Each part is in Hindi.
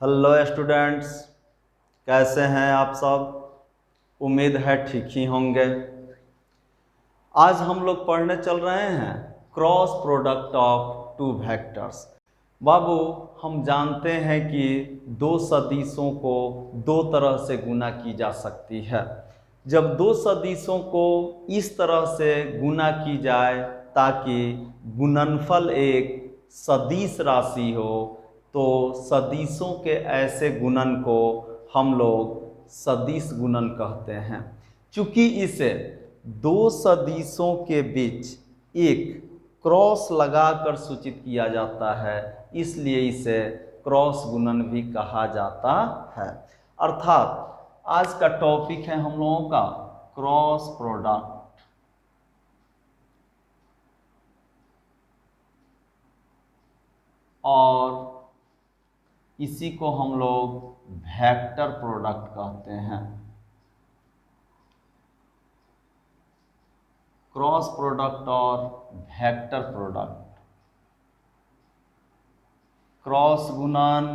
हेलो स्टूडेंट्स, कैसे हैं आप सब। उम्मीद है ठीक ही होंगे। आज हम लोग पढ़ने चल रहे हैं cross product of two vectors. बाबू, हम जानते हैं कि दो सदिशों को दो तरह से गुना की जा सकती है। जब दो सदिशों को इस तरह से गुना की जाए ताकि गुणनफल एक सदिश राशि हो, तो सदिशों के ऐसे गुणन को हम लोग सदिश गुणन कहते हैं। चूंकि इसे दो सदिशों के बीच एक क्रॉस लगाकर सूचित किया जाता है, इसलिए इसे क्रॉस गुणन भी कहा जाता है। अर्थात आज का टॉपिक है हम लोगों का क्रॉस प्रोडक्ट, और इसी को हम लोग वेक्टर प्रोडक्ट कहते हैं। क्रॉस प्रोडक्ट और वेक्टर प्रोडक्ट, क्रॉस गुणन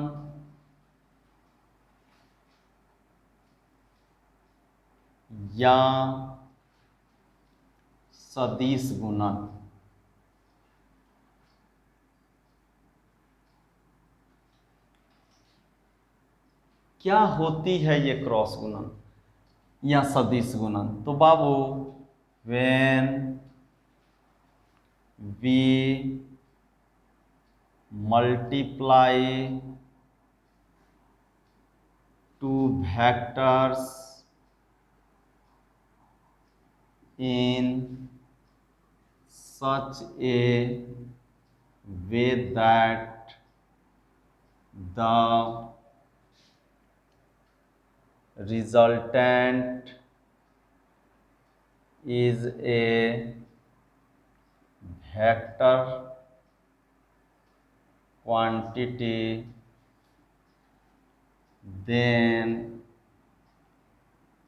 या सदिश गुणन। क्या होती है ये क्रॉस गुणन या सदिश गुणन? तो बाबू, when we multiply two vectors in such a way that the resultant is a vector quantity, then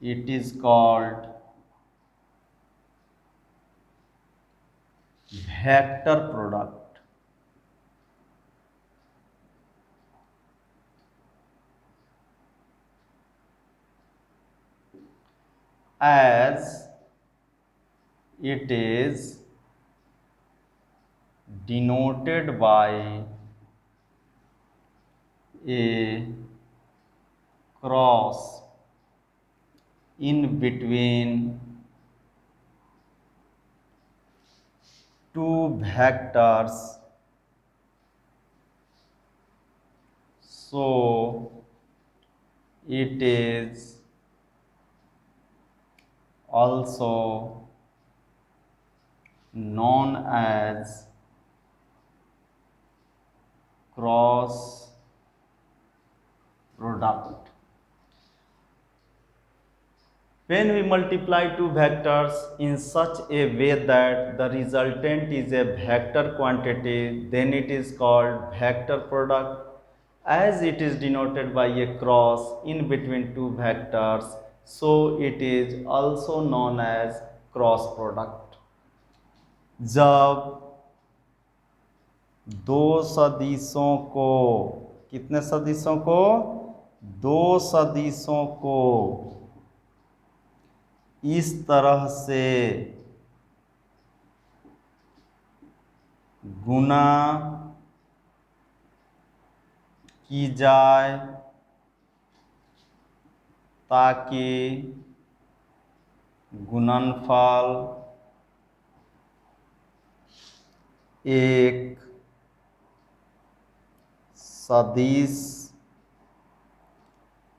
it is called vector product। as it is denoted by a cross in between two vectors, so it is also known as cross product। When we multiply two vectors in such a way that the resultant is a vector quantity, then it is called vector product, as it is denoted by a cross in between two vectors, so it is also known as cross product। जब दो सदिशों को, कितने सदिशों को? दो सदिशों को इस तरह से गुणा की जाए ताकि गुणनफल एक सदिश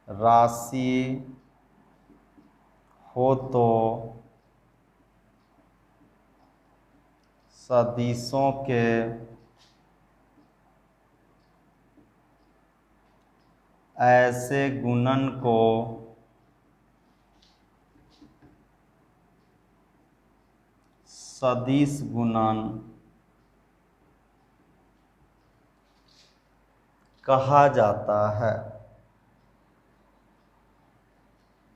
राशि हो, तो सदिशों के ऐसे गुणन को सदिश गुणन कहा जाता है,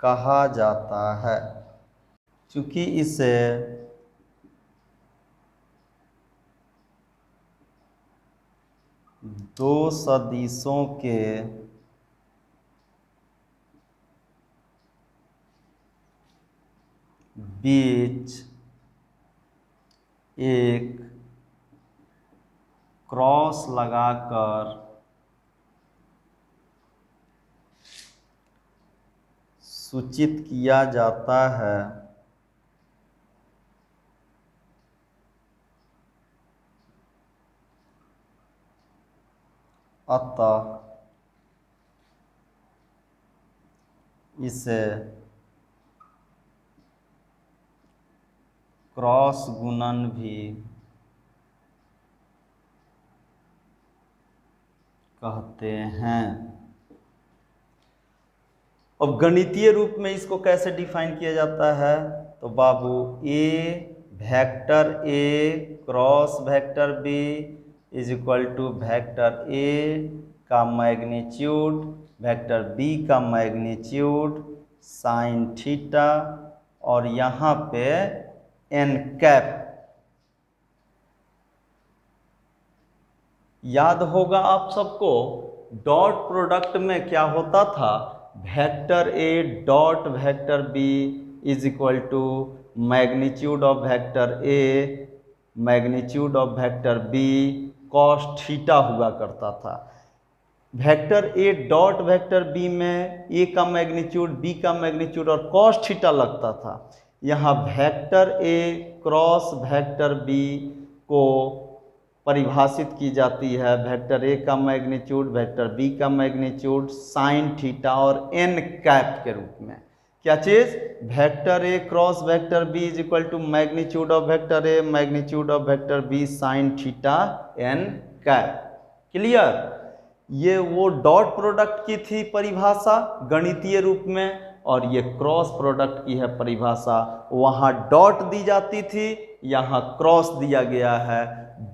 कहा जाता है। चूंकि इसे दो सदिशों के बीच एक क्रॉस लगाकर सूचित किया जाता है। अतः इसे क्रॉस गुणन भी कहते हैं। अब गणितीय रूप में इसको कैसे डिफाइन किया जाता है? तो बाबू vector A cross vector B is equal to vector A का मैग्नीट्यूड वेक्टर बी का मैग्नीट्यूड साइन थीटा और यहाँ पे एन कैप। याद होगा आप सबको डॉट प्रोडक्ट में क्या होता था? Vector A dot vector B is equal to magnitude of vector A magnitude of vector B cos theta हुआ करता था। Vector A dot vector B में ए का मैग्नीट्यूड बी का मैग्नीट्यूड और कॉस थीटा लगता था। यहाँ vector A cross vector B को परिभाषित की जाती है वेक्टर ए का मैग्नीट्यूड वेक्टर बी का मैग्नीट्यूड साइन थीटा और एन कैप के रूप में। क्या चीज? Vector A cross vector B is equal to magnitude of vector A magnitude of vector B sine theta N cap. Clear? ये वो डॉट प्रोडक्ट की थी परिभाषा गणितीय रूप में और ये क्रॉस प्रोडक्ट की है परिभाषा। वहाँ डॉट दी जाती थी, यहाँ क्रॉस दिया गया है।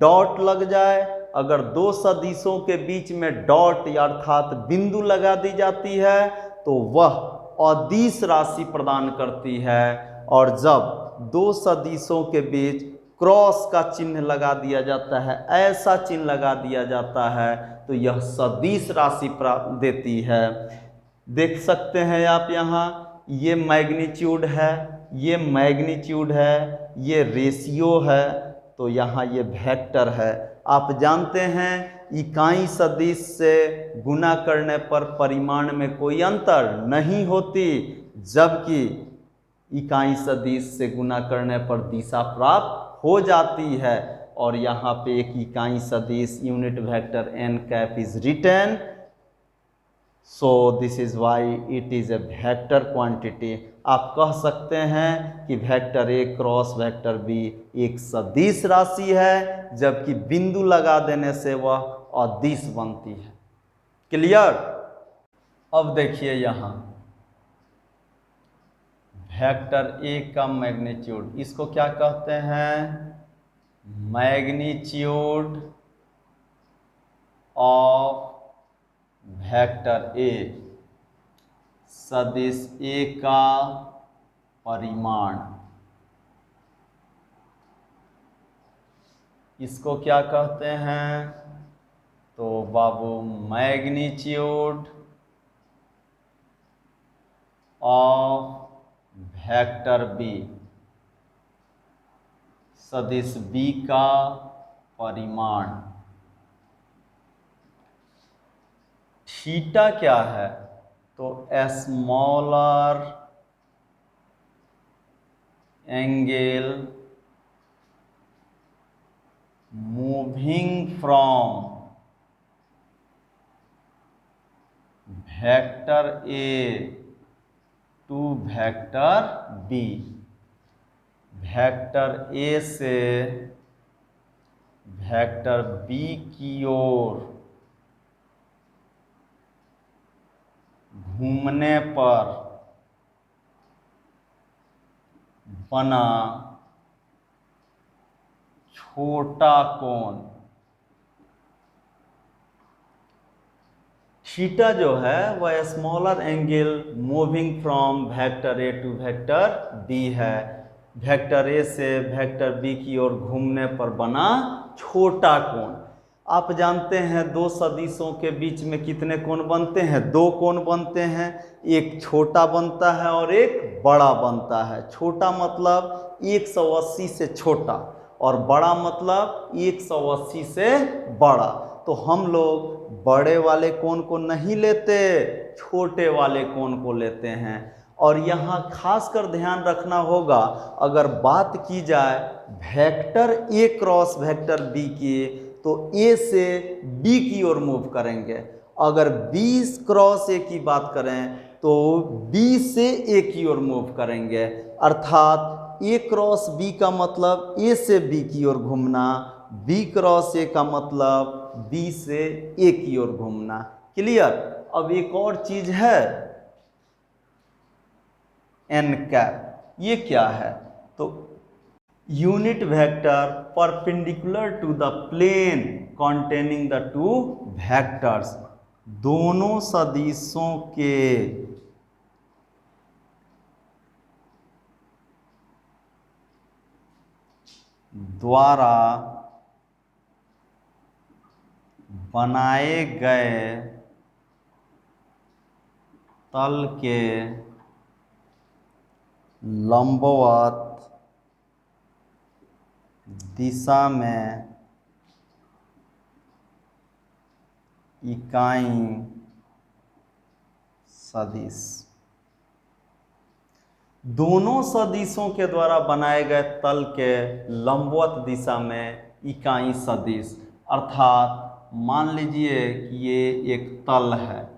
डॉट लग जाए, अगर दो सदिशों के बीच में डॉट अर्थात बिंदु लगा दी जाती है तो वह अदिश राशि प्रदान करती है, और जब दो सदिशों के बीच क्रॉस का चिन्ह लगा दिया जाता है, ऐसा चिन्ह लगा दिया जाता है, तो यह सदिश राशि देती है। देख सकते हैं आप यहाँ, ये मैग्नीट्यूड है, ये मैग्नीट्यूड है, ये रेशियो है, तो यहाँ ये वेक्टर है। आप जानते हैं इकाई सदिश से गुना करने पर परिमाण में कोई अंतर नहीं होती, जबकि इकाई सदिश से गुना करने पर दिशा प्राप्त हो जाती है। और यहाँ पे एक इकाई सदिश unit vector N cap is written, so this is why it is a vector quantity. आप कह सकते हैं कि vector A cross vector B एक सदिश राशि है, जबकि बिंदु लगा देने से वह अदिश बनती है। क्लियर? अब देखिए यहाँ वेक्टर ए का मैग्नीट्यूड, इसको क्या कहते हैं? मैग्नीट्यूड ऑफ वेक्टर ए, सदिश ए का परिमाण, इसको क्या कहते हैं? तो बाबू मैग्नीट्यूड ऑफ वेक्टर बी, सदिश बी का परिमाण। थीटा क्या है? तो smaller angle moving from vector A to vector B, vector A से वेक्टर बी की ओर घूमने पर बना छोटा कोण। थीटा जो है वह smaller angle moving from vector A to vector B है, वेक्टर ए से वेक्टर बी की ओर घूमने पर बना छोटा कोण। आप जानते हैं दो सदिशों के बीच में कितने कोण बनते हैं? दो कोण बनते हैं, एक छोटा बनता है और एक बड़ा बनता है। छोटा मतलब 180 से छोटा और बड़ा मतलब 180 से बड़ा। तो हम लोग बड़े वाले कोण को नहीं लेते, छोटे वाले कोण को लेते हैं। और यहाँ खास कर ध्यान रखना होगा, अगर बात की जाए vector A cross vector B की, तो ए से बी की ओर मूव करेंगे। अगर बी क्रॉस ए की बात करें तो बी से ए की ओर मूव करेंगे। अर्थात ए क्रॉस बी का मतलब ए से बी की ओर घूमना, बी क्रॉस ए का मतलब बी से ए की ओर घूमना। क्लियर? अब एक और चीज है एन कैप। ये क्या है? तो unit vector perpendicular to the plane containing the two vectors. दोनों सदिशों के द्वारा बनाए गए तल के लंबवत दिशा में इकाई सदिश। दोनों सदिशों के द्वारा बनाए गए तल के लंबवत दिशा में इकाई सदिश। अर्थात मान लीजिए कि ये एक तल है,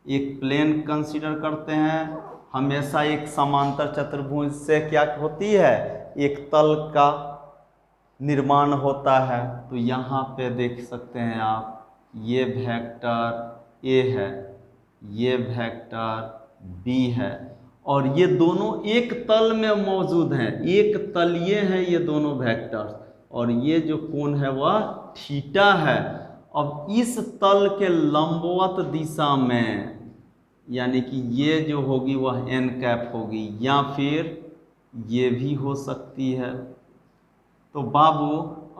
एक प्लेन कंसीडर करते हैं। हमेशा एक समांतर चतुर्भुज से क्या होती है? एक तल का निर्माण होता है। तो यहाँ पे देख सकते हैं आप, ये वेक्टर ए है, ये वेक्टर बी है, और ये दोनों एक तल में मौजूद हैं, एक तलीय हैं ये दोनों वेक्टर्स, और ये जो कोण है वह थीटा है। अब इस तल के लंबवत दिशा में, यानी कि ये जो होगी वह एन कैप होगी, या फिर ये भी हो सकती है। तो बाबू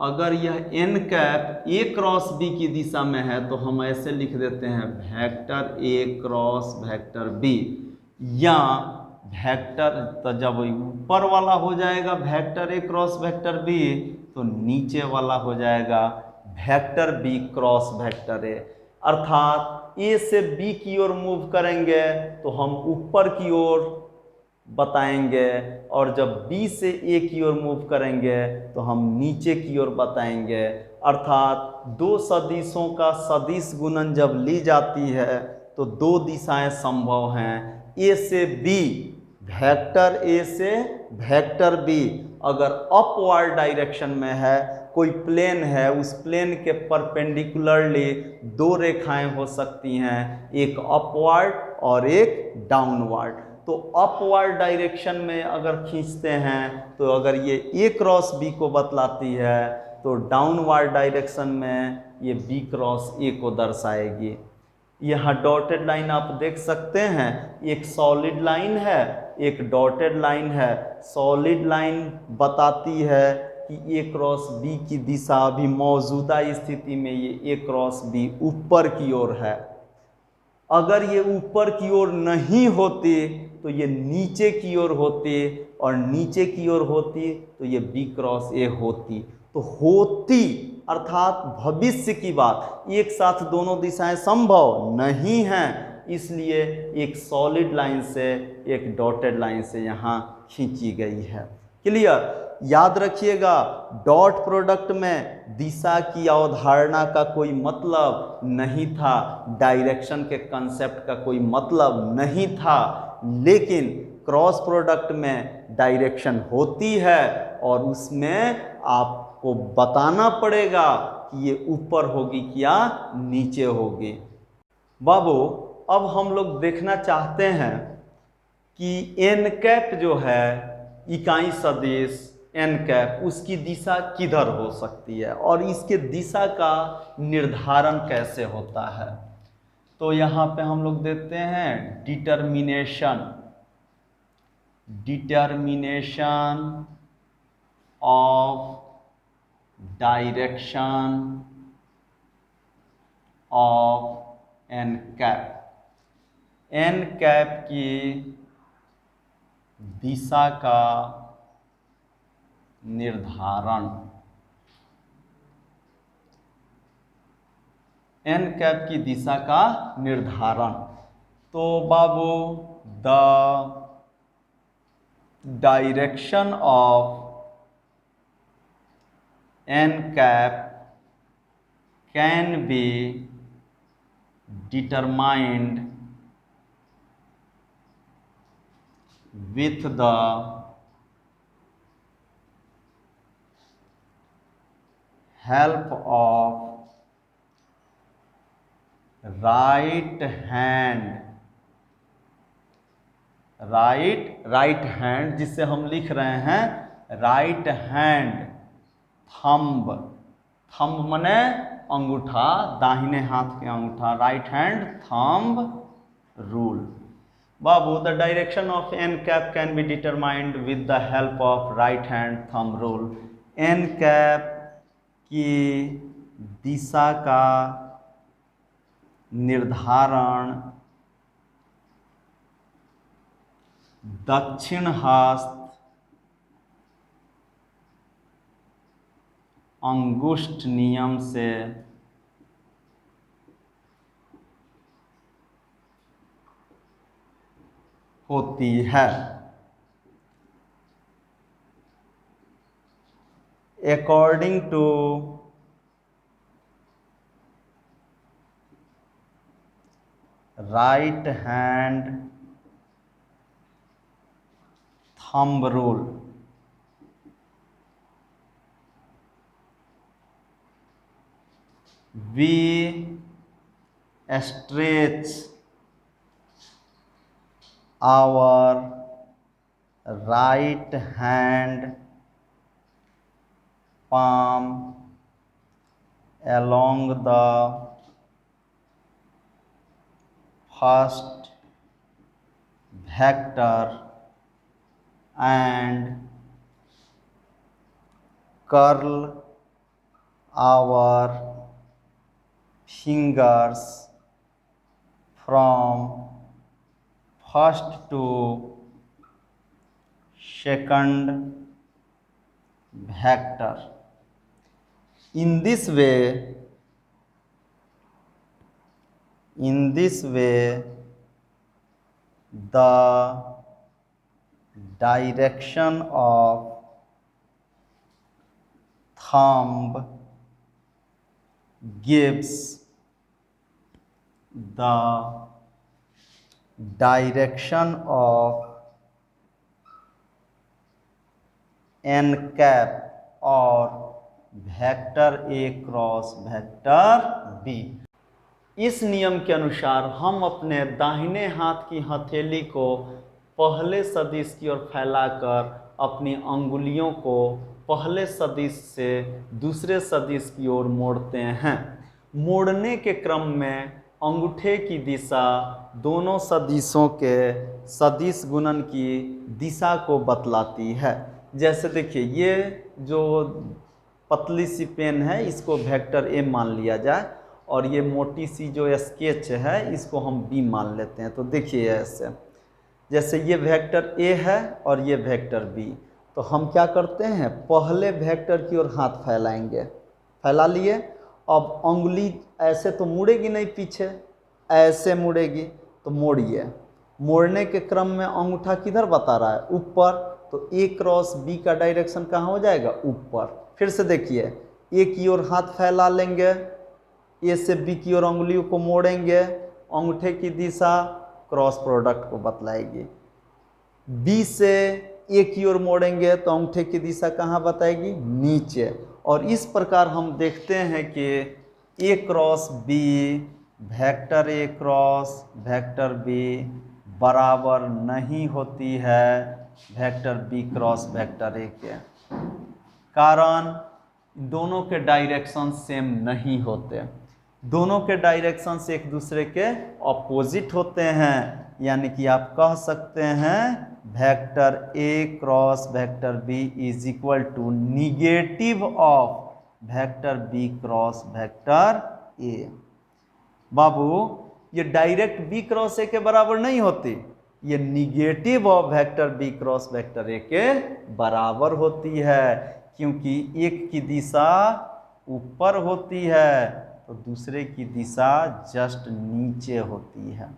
अगर यह N cap A cross B की दिशा में है तो हम ऐसे लिख देते हैं vector A cross vector B, या वेक्टर, तो जब ऊपर वाला हो जाएगा vector A cross vector B, तो नीचे वाला हो जाएगा vector B cross vector A. अर्थात ए से बी की ओर मूव करेंगे तो हम ऊपर की ओर बताएंगे, और जब बी से ए की ओर मूव करेंगे तो हम नीचे की ओर बताएंगे। अर्थात दो सदिशों का सदिश गुणन जब ली जाती है तो दो दिशाएं संभव हैं, ए से बी, वेक्टर ए से वेक्टर बी अगर अपवर्ड डायरेक्शन में है, कोई प्लेन है, उस प्लेन के परपेंडिकुलरली दो रेखाएं हो सकती हैं, एक अपवर्ड और एक डाउनवर्ड। तो अपवर्ड डायरेक्शन में अगर खींचते हैं तो अगर ये ए क्रॉस बी को बतलाती है, तो डाउनवर्ड डायरेक्शन में ये बी क्रॉस ए को दर्शाएगी। यहाँ डॉटेड लाइन आप देख सकते हैं, एक सॉलिड लाइन है, एक डॉटेड लाइन है। सॉलिड लाइन बताती है कि ए क्रॉस बी की दिशा अभी मौजूदा स्थिति में ये ए क्रॉस बी ऊपर की ओर है। अगर ये ऊपर की ओर नहीं होती तो ये नीचे की ओर होती, और नीचे की ओर होती तो ये बी क्रॉस ए होती। तो होती अर्थात भविष्य की बात, एक साथ दोनों दिशाएं संभव नहीं हैं, इसलिए एक सॉलिड लाइन से एक डॉटेड लाइन से यहाँ खींची गई है। क्लियर? याद रखिएगा, डॉट प्रोडक्ट में दिशा की अवधारणा का कोई मतलब नहीं था, डायरेक्शन के कंसेप्ट का कोई मतलब नहीं था, लेकिन क्रॉस प्रोडक्ट में डायरेक्शन होती है और उसमें आपको बताना पड़ेगा कि ये ऊपर होगी या नीचे होगी। बाबू अब हम लोग देखना चाहते हैं कि एन कैप जो है इकाई सदिश एन कैप, उसकी दिशा किधर हो सकती है और इसके दिशा का निर्धारण कैसे होता है। तो यहाँ पे हम लोग देते हैं determination of direction of N cap, N cap की दिशा का निर्धारण, एन कैप की दिशा का निर्धारण। तो बाबू the direction of N cap can be determined with the help of right hand, जिसे हम लिख रहे हैं राइट हैंड थंब, थंब मने अंगूठा, दाहिने हाथ के अंगूठा, राइट हैंड थंब रूल। बाबू the direction of N cap can be determined with the help of right hand thumb rule. N cap की दिशा का निर्धारण दक्षिण हस्त अंगुष्ठ नियम से होती है। According to right hand thumb rule, we stretch our right hand palm along the first vector and curl our fingers from first to second vector. In this way the direction of thumb gives the direction of n cap और vector A cross vector B. इस नियम के अनुसार हम अपने दाहिने हाथ की हथेली को पहले सदिश की ओर फैलाकर अपनी अंगुलियों को पहले सदिश से दूसरे सदिश की ओर मोड़ते हैं। मोड़ने के क्रम में अंगूठे की दिशा दोनों सदिशों के सदिश गुणन की दिशा को बतलाती है। जैसे देखिए, ये जो पतली सी पेन है इसको वेक्टर ए मान लिया जाए और ये मोटी सी जो स्केच है इसको हम बी मान लेते हैं। तो देखिए ऐसे, जैसे ये वेक्टर ए है और ये वेक्टर बी, तो हम क्या करते हैं, पहले वेक्टर की ओर हाथ फैलाएंगे, फैला लिए। अब अंगुली ऐसे तो मुड़ेगी नहीं, पीछे ऐसे मुड़ेगी, तो मोड़िए। मोड़ने के क्रम में अंगूठा किधर बता रहा है, ऊपर, तो ए क्रॉस बी का डायरेक्शन कहाँ हो जाएगा, ऊपर। फिर से देखिए, ए की ओर हाथ फैला लेंगे, ए से बी की ओर अंगुलियों को मोड़ेंगे, अंगूठे की दिशा क्रॉस प्रोडक्ट को बतलाएगी। बी से ए की ओर मोड़ेंगे तो अंगूठे की दिशा कहाँ बताएगी, नीचे। और इस प्रकार हम देखते हैं कि A cross B, vector A cross vector B बराबर नहीं होती है vector B cross vector A के। कारण दोनों के डायरेक्शन सेम नहीं होते, दोनों के डायरेक्शंस एक दूसरे के ऑपोजिट होते हैं। यानी कि आप कह सकते हैं vector A cross vector B is equal to negative of vector B cross vector A. बाबू ये डायरेक्ट बी क्रॉस ए के बराबर नहीं होती, ये negative of vector B cross vector A के बराबर होती है, क्योंकि एक की दिशा ऊपर होती है तो दूसरे की दिशा जस्ट नीचे होती है।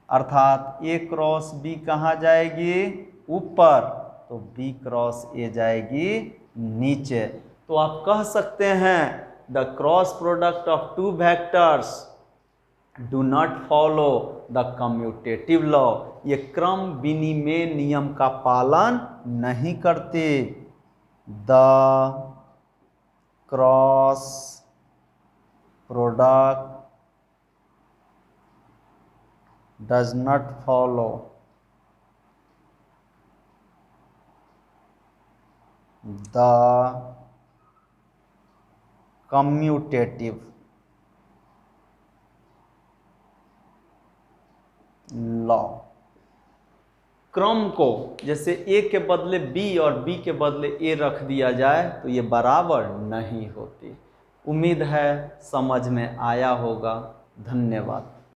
अर्थात ए क्रॉस बी कहाँ जाएगी? ऊपर, तो बी क्रॉस ए जाएगी नीचे। तो आप कह सकते हैं the cross product of two vectors do not follow the commutative law. ये क्रम विनिमय नियम का पालन नहीं करते। The cross product does not follow the commutative law. क्रम को जैसे ए के बदले बी और बी के बदले ए रख दिया जाए तो ये बराबर नहीं होती। उम्मीद है समझ में आया होगा। धन्यवाद।